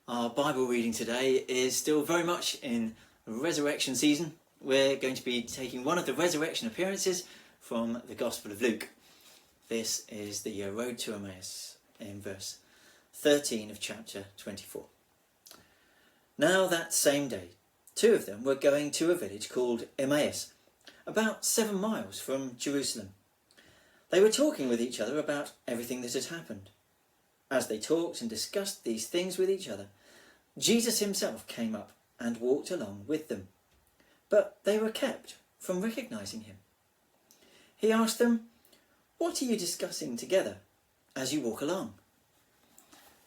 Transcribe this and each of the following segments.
Our Bible reading today is still very much in resurrection season. We're going to be taking one of the resurrection appearances from the Gospel of Luke. This is the road to Emmaus in verse 13 of chapter 24. Now that same day, two of them were going to a village called Emmaus, about 7 miles from Jerusalem. They were talking with each other about everything that had happened. As they talked and discussed these things with each other, Jesus himself came up and walked along with them, but they were kept from recognizing him. He asked them, "What are you discussing together as you walk along?"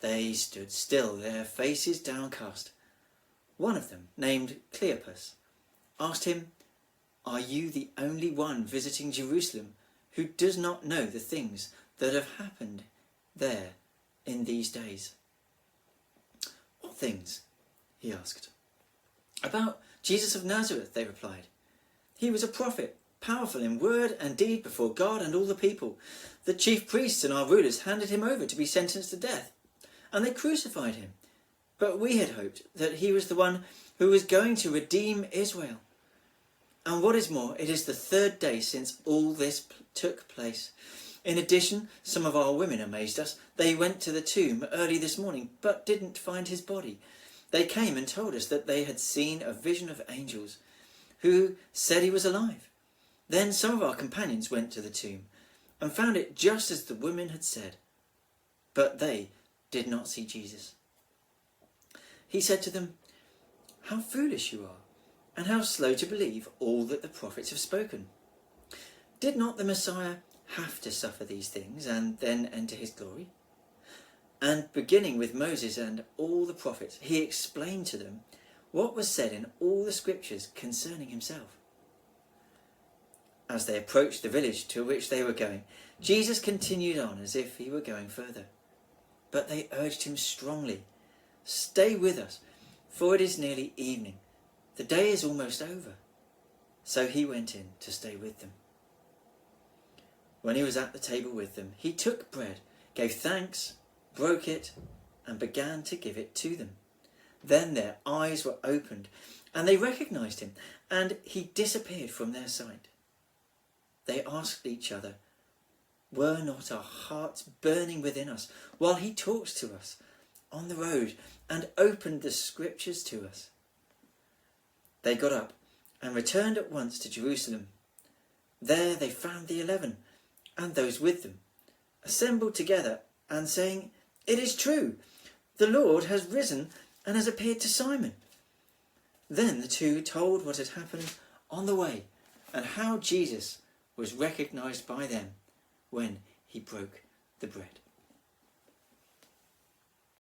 They stood still, their faces downcast. One of them, named Cleopas, asked him, "Are you the only one visiting Jerusalem who does not know the things that have happened there in these days?" "What things?" he asked. "About Jesus of Nazareth," they replied. "He was a prophet, powerful in word and deed before God and all the people. The chief priests and our rulers handed him over to be sentenced to death, and they crucified him. But we had hoped that he was the one who was going to redeem Israel. And what is more, it is the 3rd day since all this took place. In addition, some of our women amazed us. They went to the tomb early this morning, but didn't find his body. They came and told us that they had seen a vision of angels who said he was alive. Then some of our companions went to the tomb and found it just as the women had said, but they did not see Jesus." He said to them, "How foolish you are, and how slow to believe all that the prophets have spoken. Did not the Messiah have to suffer these things and then enter his glory?" And beginning with Moses and all the prophets, he explained to them what was said in all the scriptures concerning himself. As they approached the village to which they were going, Jesus continued on as if he were going further. But they urged him strongly, "Stay with us, for it is nearly evening. The day is almost over." So he went in to stay with them. When he was at the table with them, he took bread, gave thanks, broke it, and began to give it to them. Then their eyes were opened, and they recognized him, and he disappeared from their sight. They asked each other, "Were not our hearts burning within us while he talked to us on the road and opened the scriptures to us?" They got up and returned at once to Jerusalem. There they found the 11 and those with them, assembled together and saying, "It is true, the Lord has risen and has appeared to Simon." Then the two told what had happened on the way and how Jesus was recognized by them when he broke the bread.